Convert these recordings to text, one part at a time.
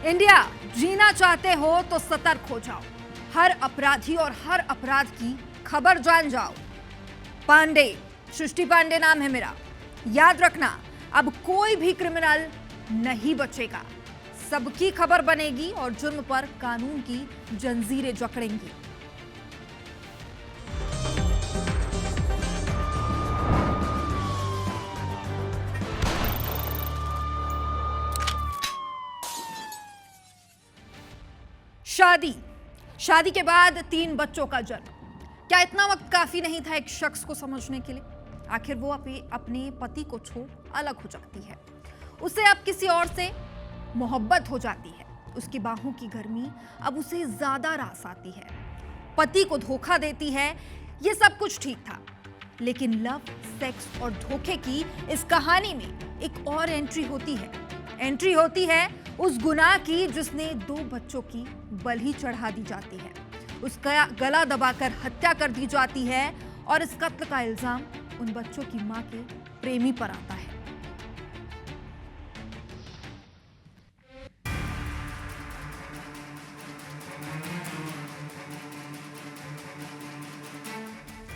India, जीना चाहते हो तो सतर्क हो जाओ। हर अपराधी और हर अपराध की खबर जान जाओ। पांडे, सृष्टि पांडे नाम है मेरा। याद रखना, अब कोई भी क्रिमिनल नहीं बचेगा। सबकी खबर बनेगी और जुर्म पर कानून की जंजीरें जकड़ेंगी। शादी के बाद 3 बच्चों का जन्म। क्या इतना वक्त काफी नहीं था एक शख्स को समझने के लिए? आखिर वो अपने पति को छोड़ अलग हो जाती है। उसे अब किसी और से मोहब्बत हो जाती है। उसकी बाहों की गर्मी अब उसे ज्यादा रास आती है। पति को धोखा देती है। ये सब कुछ ठीक था, लेकिन लव, सेक्स और धोखे की इस कहानी में एक और एंट्री होती है उस गुनाह की जिसने 2 बच्चों की बलि चढ़ा दी जाती है। उसका गला दबाकर हत्या कर दी जाती है और इस कत्ल का इल्जाम उन बच्चों की मां के प्रेमी पर आता है।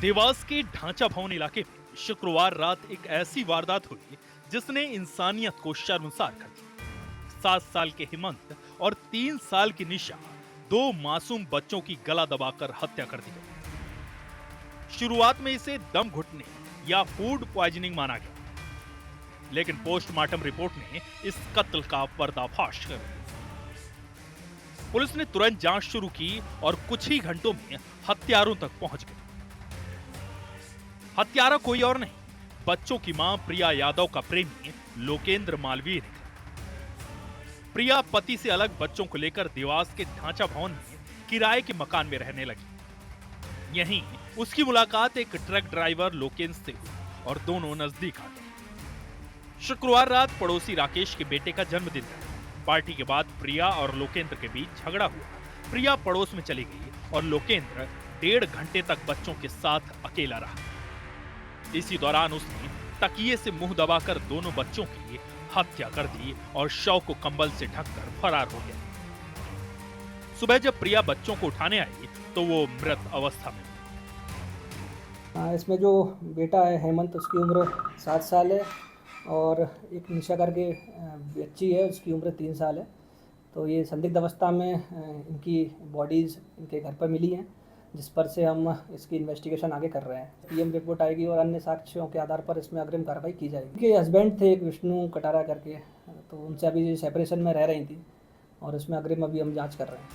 देवास के ढांचा भवन इलाके में शुक्रवार रात एक ऐसी वारदात हुई जिसने इंसानियत को शर्मसार कर दिया। 7 साल के हेमंत और 3 साल की निशा, 2 मासूम बच्चों की गला दबाकर हत्या कर दी गई। शुरुआत में इसे दम घुटने या फूड पॉइजनिंग माना गया, लेकिन पोस्टमार्टम रिपोर्ट ने इस कत्ल का पर्दाफाश कर दिया। पुलिस ने तुरंत जांच शुरू की और कुछ ही घंटों में हत्यारों तक पहुंच गई। हत्यारा कोई और नहीं, बच्चों की मां प्रिया यादव का प्रेमी लोकेंद्र मालवीय ने। प्रिया पति से अलग बच्चों को लेकर देवास के ढांचा भवन में किराए के मकान में रहने लगी। यहीं उसकी मुलाकात एक ट्रक ड्राइवर लोकेंद्र से हुई और दोनों नजदीक आ गए। शुक्रवार रात पड़ोसी राकेश के बेटे का जन्मदिन था। पार्टी के बाद प्रिया और लोकेंद्र के बीच झगड़ा हुआ। प्रिया पड़ोस में चली गई और लोकेंद्र 1.5 घंटे तक बच्चों के साथ अकेला रहा। इसी दौरान उसने तकिए से मुंह दबाकर दोनों बच्चों की हत्या कर दी और शव को कंबल से ढककर फरार हो गया। सुबह जब प्रिया बच्चों को उठाने आई तो वो मृत अवस्था में। इसमें जो बेटा है हेमंत, उसकी उम्र 7 साल है और एक निशा करके बच्ची है, उसकी उम्र 3 साल है। तो ये संदिग्ध अवस्था में इनकी बॉडीज़ इनके घर पर मिली हैं, जिस पर से हम इसकी इन्वेस्टिगेशन आगे कर रहे हैं। पीएम रिपोर्ट आएगी और अन्य साक्ष्यों के आधार पर इसमें अग्रिम कार्रवाई की जाएगी। उनके हस्बैंड थे एक विष्णु कटारा करके, तो उनसे अभी सेपरेशन में रह रही थी और इसमें अग्रिम अभी हम जांच कर रहे हैं।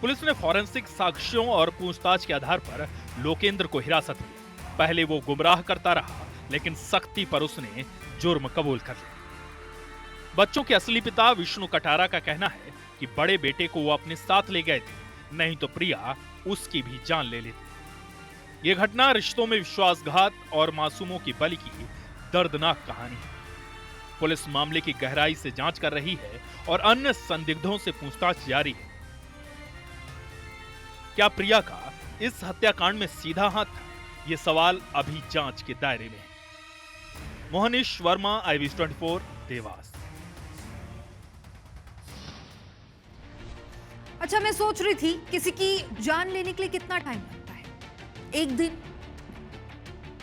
पुलिस ने फॉरेंसिक साक्ष्यों और पूछताछ के आधार पर लोकेंद्र को हिरासत में। पहले वो गुमराह करता रहा, लेकिन सख्ती पर उसने जुर्म कबूल कर लिया। बच्चों के असली पिता विष्णु कटारा का कहना है कि बड़े बेटे को वो अपने साथ ले गए थे, नहीं तो प्रिया उसकी भी जान ले लेती। यह घटना रिश्तों में विश्वासघात और मासूमों की बलि की दर्दनाक कहानी है। पुलिस मामले की गहराई से जांच कर रही है और अन्य संदिग्धों से पूछताछ जारी है। क्या प्रिया का इस हत्याकांड में सीधा हाथ था? ये सवाल अभी जांच के दायरे में है। मोहनीश वर्मा, IVS24, देवास। अच्छा, मैं सोच रही थी किसी की जान लेने के लिए कितना टाइम लगता है? 1 दिन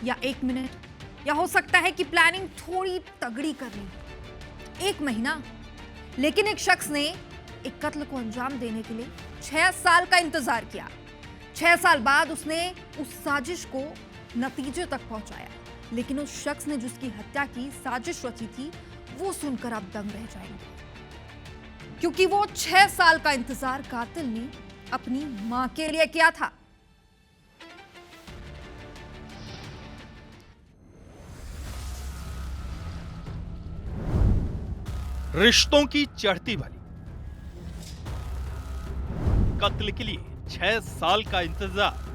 या 1 मिनट, या हो सकता है कि प्लानिंग थोड़ी तगड़ी करनी 1 महीना। लेकिन एक शख्स ने एक कत्ल को अंजाम देने के लिए 6 साल का इंतजार किया। 6 साल बाद उसने उस साजिश को नतीजे तक पहुंचाया। लेकिन उस शख्स ने जिसकी हत्या की साजिश रची थी, वो सुनकर आप दंग रह जाएंगे, क्योंकि वो 6 साल का इंतजार कातिल ने अपनी मां के लिए किया था। रिश्तों की चढ़ती भली, कत्ल के लिए 6 साल का इंतजार,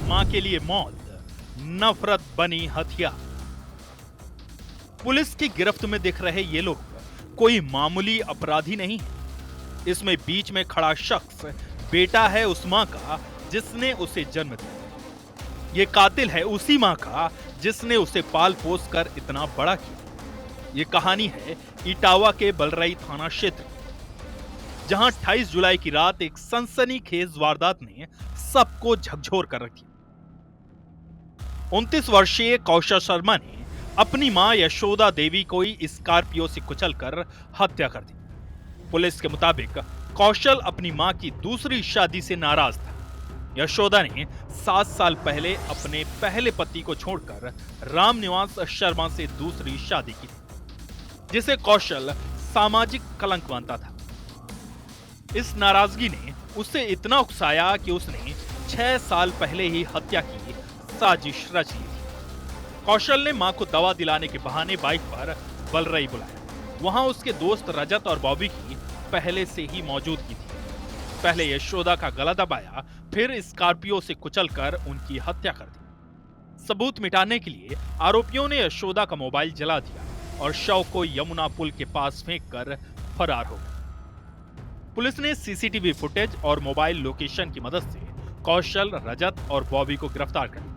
मां के लिए मौत, नफरत बनी हथियार। पुलिस की गिरफ्त में दिख रहे ये लोग कोई मामूली अपराधी नहीं है। इसमें बीच में खड़ा शख्स बेटा है उस मां का जिसने उसे जन्म दिया। ये कातिल है उसी मां का जिसने उसे पाल पोस कर इतना बड़ा किया। ये कहानी है इटावा के बलरई थाना क्षेत्र की, जहां 28 जुलाई की रात एक सनसनीखेज वारदात ने सबको झकझोर कर रख दिया। 29 वर्षीय कौशल शर्मा ने अपनी मां यशोदा देवी को ही स्कॉर्पियो से कुचलकर हत्या कर दी। पुलिस के मुताबिक कौशल अपनी मां की दूसरी शादी से नाराज था। यशोदा ने 7 साल पहले अपने पहले पति को छोड़कर रामनिवास शर्मा से दूसरी शादी की थी, जिसे कौशल सामाजिक कलंक मानता था। इस नाराजगी ने उसे इतना उकसाया कि उसने 6 साल पहले ही हत्या की साजिश रच ली थी। कौशल ने मां को दवा दिलाने के बहाने बाइक पर बलरई बुलाया। वहां उसके दोस्त रजत और बॉबी की पहले से ही मौजूदगी थी। पहले यशोदा का गला दबाया, फिर स्कॉर्पियो से कुचलकर उनकी हत्या कर दी। सबूत मिटाने के लिए आरोपियों ने यशोदा का मोबाइल जला दिया और शव को यमुना पुल के पास फेंककर फरार हो गए। पुलिस ने सीसीटीवी फुटेज और मोबाइल लोकेशन की मदद से कौशल, रजत और बॉबी को गिरफ्तार कर लिया।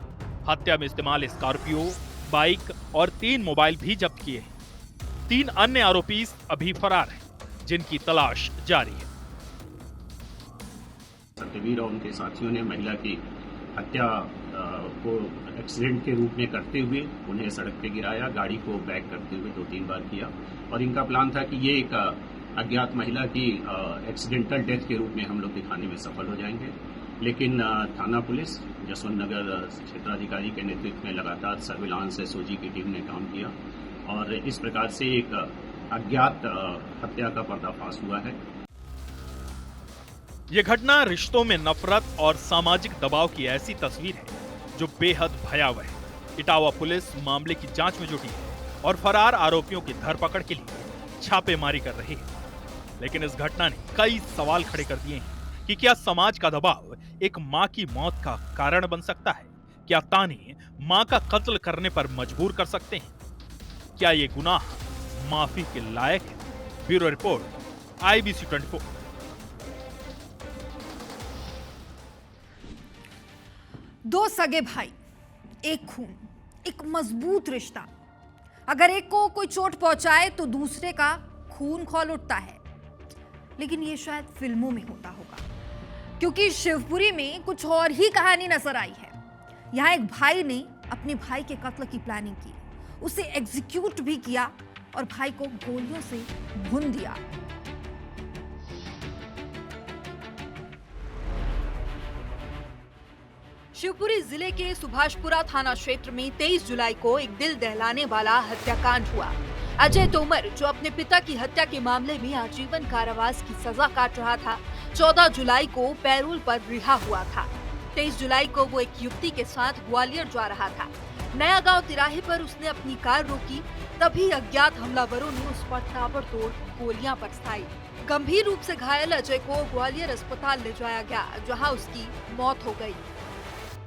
हत्या में इस्तेमाल स्कॉर्पियो, बाइक और 3 मोबाइल भी जब्त किए हैं। 3 अन्य आरोपी अभी फरार हैं, जिनकी तलाश जारी है। सत्यवीर और उनके साथियों ने महिला की हत्या को एक्सीडेंट के रूप में करते हुए उन्हें सड़क पे गिराया, गाड़ी को बैक करते हुए 2-3 बार किया और इनका प्लान था कि ये एक अज्ञात महिला की एक्सीडेंटल डेथ के रूप में हम लोग दिखाने में सफल हो जाएंगे। लेकिन थाना पुलिस जसवंत नगर क्षेत्राधिकारी के नेतृत्व में लगातार सर्विलांस एसओजी की टीम ने काम किया और इस प्रकार से एक अज्ञात हत्या का पर्दाफाश हुआ है। यह घटना रिश्तों में नफरत और सामाजिक दबाव की ऐसी तस्वीर है जो बेहद भयावह है। इटावा पुलिस मामले की जांच में जुटी है और फरार आरोपियों की धरपकड़ के लिए छापेमारी कर रही है। लेकिन इस घटना ने कई सवाल खड़े कर दिए हैं कि क्या समाज का दबाव एक मां की मौत का कारण बन सकता है? क्या ताने मां का कत्ल करने पर मजबूर कर सकते हैं? क्या ये गुनाह माफी के लायक है? Bureau report, IBC 24। दो सगे भाई, एक खून, एक मजबूत रिश्ता। अगर एक को कोई चोट पहुंचाए तो दूसरे का खून खौल उठता है। लेकिन ये शायद फिल्मों में होता होगा, क्योंकि शिवपुरी में कुछ और ही कहानी नजर आई है। यहां एक भाई ने अपने भाई के कत्ल की प्लानिंग की, उसे एग्जीक्यूट भी किया और भाई को गोलियों से भून दिया। शिवपुरी जिले के सुभाषपुरा थाना क्षेत्र में 23 जुलाई को एक दिल दहलाने वाला हत्याकांड हुआ। अजय तोमर, जो अपने पिता की हत्या के मामले में आजीवन कारावास की सजा काट रहा था, 14 जुलाई को पैरोल पर रिहा हुआ था। 23 जुलाई को वो एक युवती के साथ ग्वालियर जा रहा था। नया गांव तिराहे पर उसने अपनी कार रोकी, तभी अज्ञात हमलावरों ने उस पर ताबड़तोड़ गोलियां बरसाई। गंभीर रूप से घायल अजय को ग्वालियर अस्पताल ले जाया गया, जहां उसकी मौत हो गई।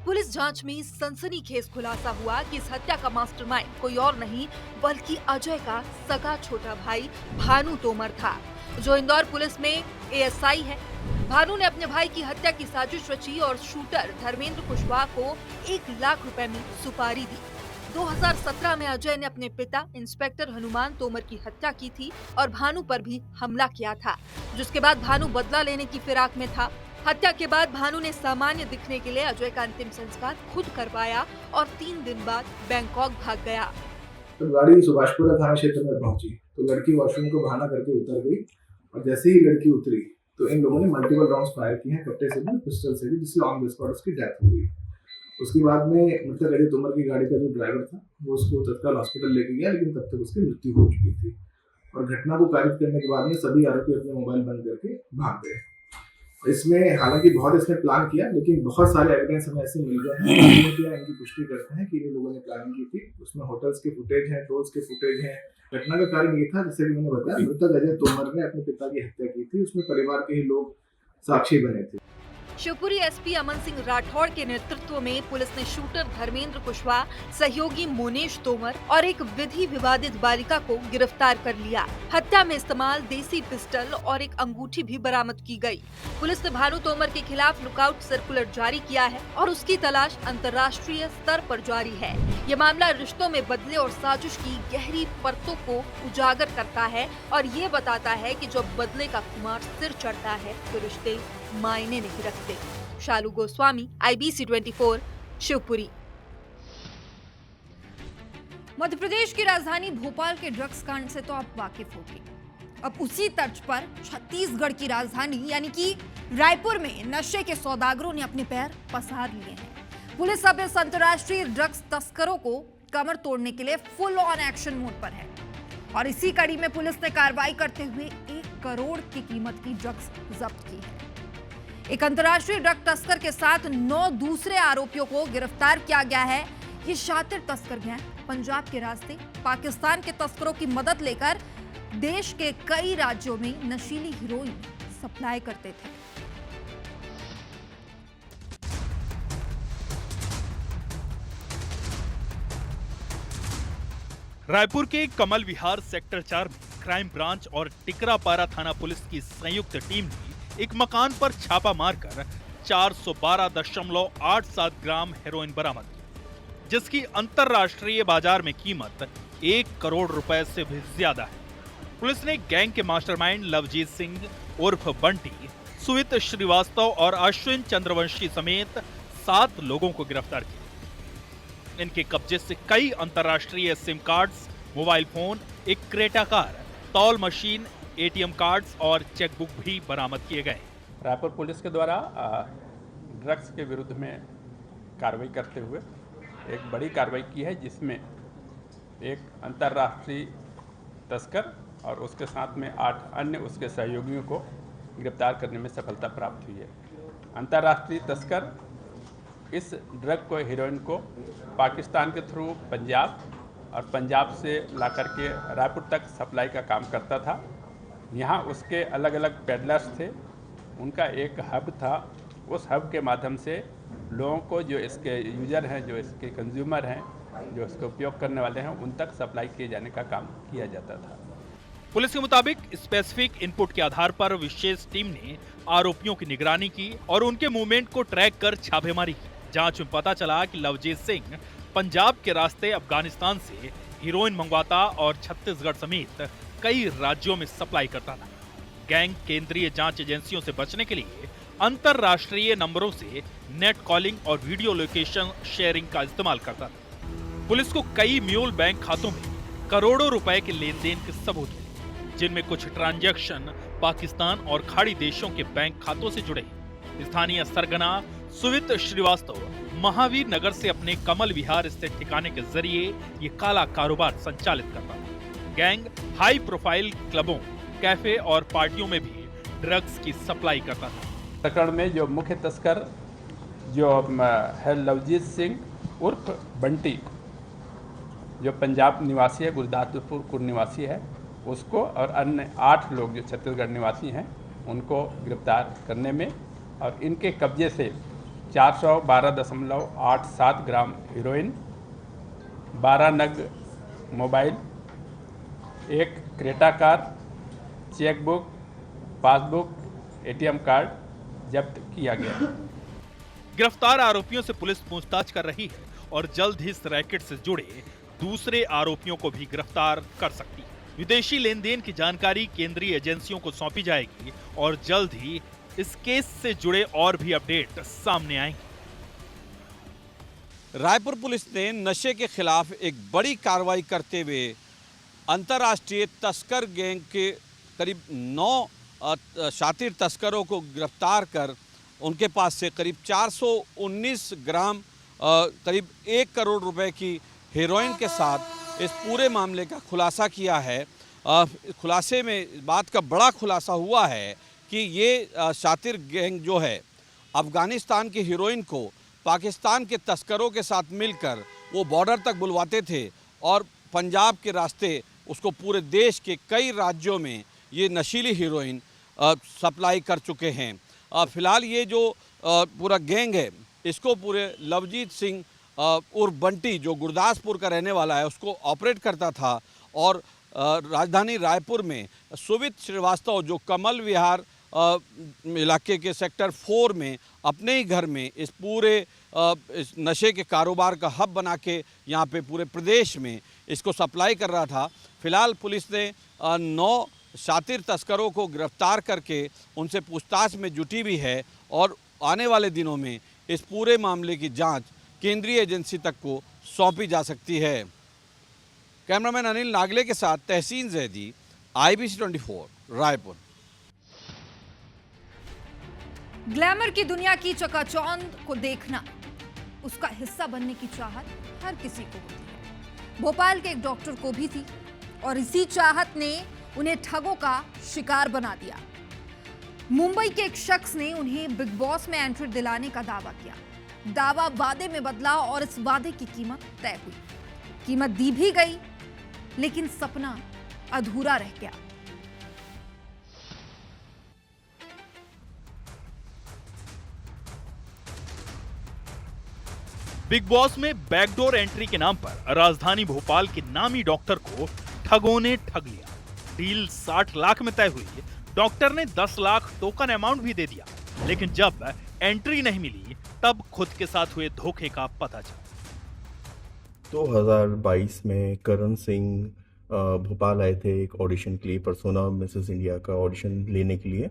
पुलिस जांच में सनसनीखेज खुलासा हुआ कि इस हत्या का मास्टरमाइंड कोई और नहीं बल्कि अजय का सगा छोटा भाई भानु तोमर था, जो इंदौर पुलिस में ASI है। भानु ने अपने भाई की हत्या की साजिश रची और शूटर धर्मेंद्र कुशवाहा को 1 लाख रुपए में सुपारी दी। 2017 में अजय ने अपने पिता इंस्पेक्टर हनुमान तोमर की हत्या की थी और भानु पर भी हमला किया था, जिसके बाद भानु बदला लेने की फिराक में था। हत्या के बाद भानु ने सामान्य दिखने के लिए अजय का अंतिम संस्कार खुद करवाया और 3 दिन बाद बैंकॉक भाग गया। तो गाड़ी सुभाषपुरा थाना क्षेत्र में पहुंची तो लड़की वॉशरूम को बहाना करके उतर गई और जैसे ही लड़की उतरी तो इन लोगों ने मल्टीपल राउंड्स फायर किए हैं, कट्टे से भी, पिस्टल से भी, जिससे ऑन द स्पॉट उसकी डेथ हो गई। उसके बाद में मतलब अजय तोमर की गाड़ी का जो ड्राइवर था वो उसको तत्काल हॉस्पिटल लेके गया, लेकिन तब तक उसकी मृत्यु हो चुकी थी। और घटना को कारित करने के बाद में सभी आरोपी अपने मोबाइल बंद करके भाग गए। इसमें हालांकि बहुत इसने प्लान किया, लेकिन बहुत सारे एविडेंस हमें ऐसे मिल गए हैं इनकी पुष्टि करते हैं कि इन लोगों ने प्लानिंग की थी। उसमें होटल्स के फुटेज हैं, टोल्स के फुटेज हैं। घटना का कारण ये था, जैसे कि मैंने बताया, मृतक अजय तोमर ने अपने पिता की हत्या की थी। उसमें परिवार के ही लोग साक्षी बने थे। शिवपुरी एसपी अमन सिंह राठौड़ के नेतृत्व में पुलिस ने शूटर धर्मेंद्र कुशवाहा, सहयोगी मोनेश तोमर और एक विधि विवादित बालिका को गिरफ्तार कर लिया। हत्या में इस्तेमाल देसी पिस्टल और एक अंगूठी भी बरामद की गई। पुलिस ने भानु तोमर के खिलाफ लुकआउट सर्कुलर जारी किया है और उसकी तलाश अंतर्राष्ट्रीय स्तर पर जारी है। ये मामला रिश्तों में बदले और साजिश की गहरी परतों को उजागर करता है और ये बताता है कि जब बदले का खुमार सिर चढ़ता है तो रिश्ते मायने नहीं रखते। शालू गोस्वामी, IBC 24, शिवपुरी। मध्य प्रदेश की राजधानी भोपाल के ड्रग्स कांड से तो आप वाकिफ होंगे। अब उसी तर्ज पर छत्तीसगढ़ की राजधानी यानी कि रायपुर में नशे के सौदागरों ने अपने पैर पसार लिए हैं। पुलिस अब इस अंतर्राष्ट्रीय ड्रग्स तस्करों को कमर तोड़ने के लिए फुल ऑन एक्शन मोड पर है और इसी कड़ी में पुलिस ने कार्रवाई करते हुए 1 करोड़ की कीमत की ड्रग्स जब्त की है। एक अंतर्राष्ट्रीय ड्रग तस्कर के साथ 9 दूसरे आरोपियों को गिरफ्तार किया गया है। ये शातिर तस्कर गैंग पंजाब के रास्ते पाकिस्तान के तस्करों की मदद लेकर देश के कई राज्यों में नशीली हेरोइन सप्लाई करते थे। रायपुर के कमल विहार सेक्टर 4 में क्राइम ब्रांच और टिकरापारा थाना पुलिस की संयुक्त टीम ने एक मकान पर छापा मारकर 412.87 ग्राम हेरोइन बरामद की, जिसकी अंतर्राष्ट्रीय बाजार में कीमत 1 करोड़ रुपए से भी ज्यादा है। पुलिस ने गैंग के मास्टरमाइंड लवजीत सिंह उर्फ बंटी, सुवित श्रीवास्तव और अश्विन चंद्रवंशी समेत 7 लोगों को गिरफ्तार किया। इनके कब्जे से कई अंतर्राष्ट्रीय सिम कार्ड्स, मोबाइल फोन, एक क्रेटा कार, तौल मशीन, ATM कार्ड्स और चेकबुक भी बरामद किए गए। रायपुर पुलिस के द्वारा ड्रग्स के विरुद्ध में कार्रवाई करते हुए एक बड़ी कार्रवाई की है, जिसमें एक अंतर्राष्ट्रीय तस्कर और उसके साथ में 8 अन्य उसके सहयोगियों को गिरफ्तार करने में सफलता प्राप्त हुई है। अंतर्राष्ट्रीय तस्कर इस ड्रग को, हेरोइन को पाकिस्तान के थ्रू पंजाब और पंजाब से ला करके रायपुर तक सप्लाई का काम करता था। यहाँ उसके अलग अलग पेडलर्स थे, उनका एक हब था। उस हब के माध्यम से लोगों को, जो इसके यूजर हैं, जो इसके कंज्यूमर हैं, जो इसका उपयोग करने वाले हैं, उन तक सप्लाई किए जाने का काम किया जाता था। पुलिस के मुताबिक स्पेसिफिक इनपुट के आधार पर विशेष टीम ने आरोपियों की निगरानी की और उनके मूवमेंट को ट्रैक कर छापेमारी की। जांच में पता चला कि लवजीत सिंह पंजाब के रास्ते अफगानिस्तान से हेरोइन मंगवाता और छत्तीसगढ़ समेत कई राज्यों में सप्लाई करता था। गैंग केंद्रीय जांच एजेंसियों से बचने के लिए अंतर्राष्ट्रीय नंबरों से नेट कॉलिंग और वीडियो लोकेशन शेयरिंग का इस्तेमाल करता था। पुलिस को कई म्यूल बैंक खातों में करोड़ों रुपए के लेन देन के सबूत मिले, जिनमें कुछ ट्रांजैक्शन पाकिस्तान और खाड़ी देशों के बैंक खातों से जुड़े। स्थानीय सरगना सुवित श्रीवास्तव महावीर नगर से अपने कमल विहार स्थित ठिकाने के जरिए ये काला कारोबार संचालित करता था। गैंग हाई प्रोफाइल क्लबों, कैफे और पार्टियों में भी ड्रग्स की सप्लाई करता था। प्रकरण में जो मुख्य तस्कर जो है लवजीत सिंह उर्फ बंटी, जो पंजाब निवासी है, गुरदासपुर निवासी है, उसको और अन्य 8 लोग जो छत्तीसगढ़ निवासी हैं, उनको गिरफ्तार करने में और इनके कब्जे से 412.87 ग्राम हेरोइन, 12 नग मोबाइल, एक Creta car, chequebook, passbook, ATM card जब्त किया गया। गिरफ्तार आरोपियों से पुलिस पूछताछ कर रही है और जल्द ही इस रैकेट से जुड़े दूसरे आरोपियों को भी गिरफ्तार कर सकती है। विदेशी लेन देन की जानकारी केंद्रीय एजेंसियों को सौंपी जाएगी और जल्द ही इस केस से जुड़े और भी अपडेट सामने आएंगे। रायपुर पुलिस ने नशे के खिलाफ एक बड़ी कार्रवाई करते हुए अंतर्राष्ट्रीय तस्कर गैंग के करीब 9 शातिर तस्करों को गिरफ्तार कर उनके पास से करीब 419 ग्राम करीब 1 करोड़ रुपए की हेरोइन के साथ इस पूरे मामले का खुलासा किया है। खुलासे में इस बात का बड़ा खुलासा हुआ है कि ये शातिर गैंग जो है अफ़गानिस्तान की हीरोइन को पाकिस्तान के तस्करों के साथ मिलकर वो बॉर्डर तक बुलवाते थे और पंजाब के रास्ते उसको पूरे देश के कई राज्यों में ये नशीली हीरोइन सप्लाई कर चुके हैं। फिलहाल ये जो पूरा गैंग है इसको पूरे लवजीत सिंह उर्फ बंटी जो गुरदासपुर का रहने वाला है उसको ऑपरेट करता था और राजधानी रायपुर में सुवित श्रीवास्तव जो कमल विहार इलाके के सेक्टर 4 में अपने ही घर में इस पूरे इस नशे के कारोबार का हब बना के यहाँ पे पूरे प्रदेश में इसको सप्लाई कर रहा था। फिलहाल पुलिस ने 9 शातिर तस्करों को गिरफ्तार करके उनसे पूछताछ में जुटी भी है और आने वाले दिनों में इस पूरे मामले की जांच केंद्रीय एजेंसी तक को सौंपी जा सकती है। कैमरामैन अनिल नागले के साथ तहसीन जैदी, IBC 24 रायपुर। ग्लैमर की दुनिया की चकाचौंध को देखना, उसका हिस्सा बनने की चाहत हर किसी को होती है। भोपाल के एक डॉक्टर को भी थी और इसी चाहत ने उन्हें ठगों का शिकार बना दिया। मुंबई के एक शख्स ने उन्हें बिग बॉस में एंट्री दिलाने का दावा किया। दावा वादे में बदला और इस वादे की कीमत तय हुई। कीमत दी भी गई, लेकिन सपना अधूरा रह गया। बिग बॉस में बैकडोर एंट्री के नाम पर राजधानी भोपाल के नामी डॉक्टर को ठगों ने ठग लिया। डील 60 लाख में तय हुई। डॉक्टर ने 10 लाख टोकन अमाउंट भी दे दिया, लेकिन जब एंट्री नहीं मिली तब खुद के साथ हुए धोखे का पता चला। 2022 में करण सिंह भोपाल आए थे एक ऑडिशन के लिए, परसोना मिसेस इंडिया का ऑडिशन लेने के लिए।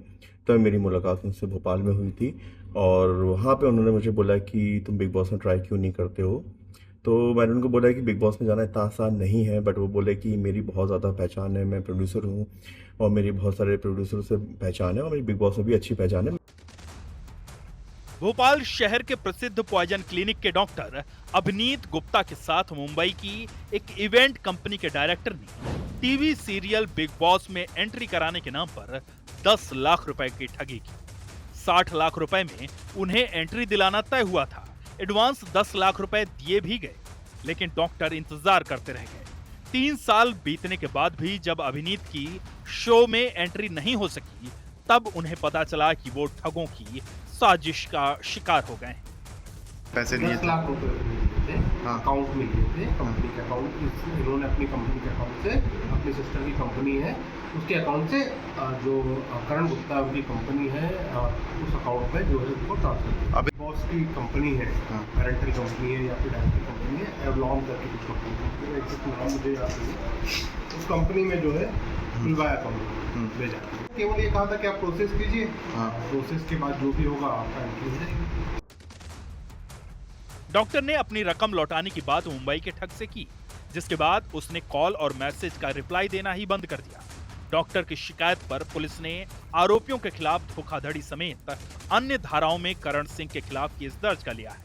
तब मेरी मुलाकात उनसे भोपाल में हुई थी और वहाँ पे उन्होंने मुझे बोला कि तुम बिग बॉस में ट्राई क्यों नहीं करते हो। तो मैंने उनको बोला कि बिग बॉस में जाना इतना आसान नहीं है, बट वो बोले कि मेरी बहुत ज़्यादा पहचान है, मैं प्रोड्यूसर हूँ और मेरी बहुत सारे प्रोड्यूसर से पहचान है और मेरी बिग बॉस में भी अच्छी पहचान है। भोपाल शहर के प्रसिद्ध पॉइजन क्लिनिक के डॉक्टर अभिनीत गुप्ता के साथ मुंबई की एक इवेंट कंपनी के डायरेक्टर ने टीवी सीरियल बिग बॉस में एंट्री कराने के नाम पर 10 लाख रुपए की ठगी की। 60 लाख रुपए में उन्हें एंट्री दिलाना तय हुआ था। एडवांस 10 लाख रुपए दिए भी गए, लेकिन डॉक्टर इंतजार करते रह गए। 3 साल बीतने के बाद भी जब अभिनीत की शो में एंट्री नहीं हो सकी, तब उन्हें पता चला कि वो ठगों की साजिश का शिकार हो गए। पैसे लिए 10 लाख रुपए थे, अकाउंट में लिए थे, कंपनी के अकाउंट। इन्होंने अपनी कंपनी के अकाउंट से, अपनी सिस्टर की कंपनी है उसके अकाउंट से जो करण गुप्ता की कंपनी है उस अकाउंट पे जो है उनको ट्रांसफर किया। अभी बॉस की कंपनी है, पेरेंटल कंपनी है या फिर डायरेक्टर कंपनी है, एवलॉन करके कुछ कंपनी है, एग्जैक्ट नाम मुझे याद नहीं। उस कंपनी में जो है खुलवाया अकाउंट भेजा। केवल ये कहा था कि आप प्रोसेस कीजिए, प्रोसेस के बाद जो भी होगा आपका एंट्री हो जाएगी। डॉक्टर ने अपनी रकम लौटाने की बात मुंबई के ठग से की, जिसके बाद उसने कॉल और मैसेज का रिप्लाई देना ही बंद कर दिया। डॉक्टर की शिकायत पर पुलिस ने आरोपियों के खिलाफ धोखाधड़ी समेत अन्य धाराओं में करण सिंह के खिलाफ केस दर्ज कर लिया है।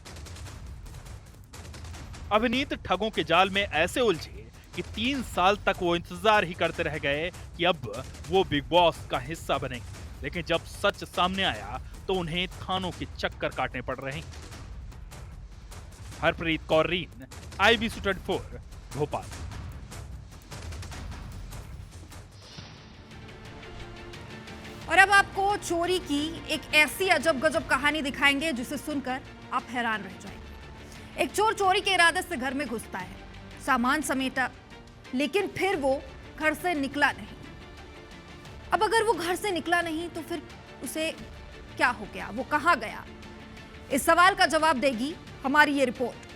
अभिनीत ठगों के जाल में ऐसे उलझे कि 3 साल तक वो इंतजार ही करते रह गए कि अब वो बिग बॉस का हिस्सा बनेंगे, लेकिन जब सच सामने आया तो उन्हें थानों के चक्कर काटने पड़ रहे हैं। हरप्रीत कौर रीन, IBC 24 भोपाल। और अब आपको चोरी की एक ऐसी अजब गजब कहानी दिखाएंगे जिसे सुनकर आप हैरान रह जाएंगे। एक चोर चोरी के इरादे से घर में घुसता है, सामान समेटा, लेकिन फिर वो घर से निकला नहीं। अब अगर वो घर से निकला नहीं तो फिर उसे क्या हो गया, वो कहां गया? इस सवाल का जवाब देगी हमारी ये रिपोर्ट।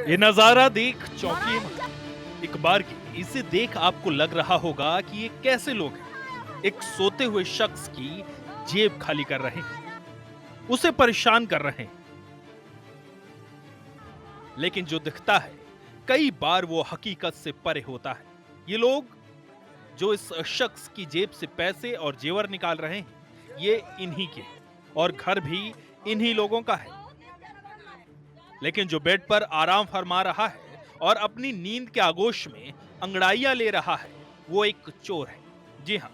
ये नजारा देख चौंकिए मत। एक बार की इसे देख आपको लग रहा होगा कि ये कैसे लोग हैं। एक सोते हुए शख्स की जेब खाली कर रहे हैं, उसे परेशान कर रहे हैं। लेकिन जो दिखता है कई बार वो हकीकत से परे होता है। ये लोग जो इस शख्स की जेब से पैसे और जेवर निकाल रहे हैं, ये इन्हीं के और घर भी इन्हीं लोगों का है। लेकिन जो बेड पर आराम फरमा रहा है और अपनी नींद के आगोश में अंगड़ाइयां ले रहा है, वो एक चोर है। जी हां,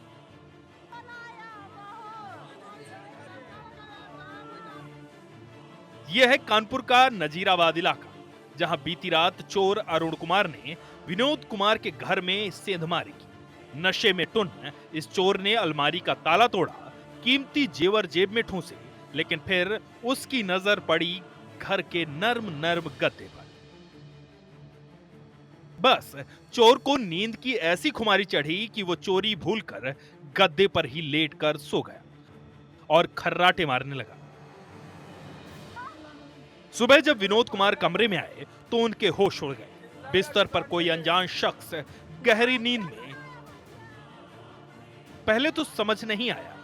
यह है कानपुर का नजीराबाद इलाका, जहां बीती रात चोर अरुण कुमार ने विनोद कुमार के घर में सेंधमारी की। नशे में टुन्न इस चोर ने अलमारी का ताला तोड़ा, कीमती जेवर जेब में ठूंसे, लेकिन फिर उसकी नजर पड़ी घर के नर्म नर्म गद्दे पर। बस चोर को नींद की ऐसी खुमारी चढ़ी कि वो चोरी भूलकर गद्दे पर ही लेटकर सो गया और खर्राटे मारने लगा। सुबह जब विनोद कुमार कमरे में आए तो उनके होश उड़ गए। बिस्तर पर कोई अनजान शख्स गहरी नींद में। पहले तो समझ नहीं आया,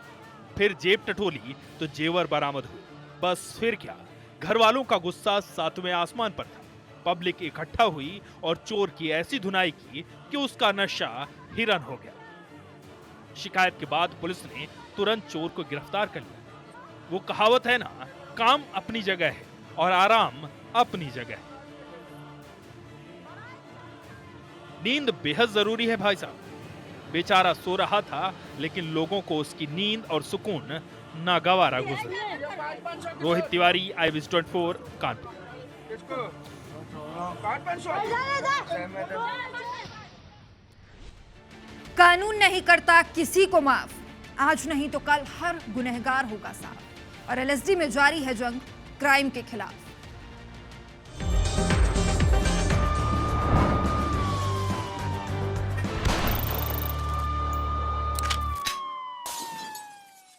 फिर जेब टटोली तो जेवर बरामद हुए। बस फिर क्या, घर वालों का गुस्सा 7वें आसमान पर था। पब्लिक इकट्ठा हुई और चोर की ऐसी धुनाई की कि उसका नशा हिरन हो गया। शिकायत के बाद पुलिस ने तुरंत चोर को गिरफ्तार कर लिया। वो कहावत है ना, काम अपनी जगह है और आराम अपनी जगह है। नींद बेहद जरूरी है भाई साहब। बेचारा सो रहा था, लेकिन लोगों को उसकी नींद और सुकून नागवारा गुजरा। रोहित तिवारी, IVS 24, कानपुर। कानून नहीं करता किसी को माफ। आज नहीं तो कल हर गुनहगार होगा साफ। और LSD में जारी है जंग क्राइम के खिलाफ।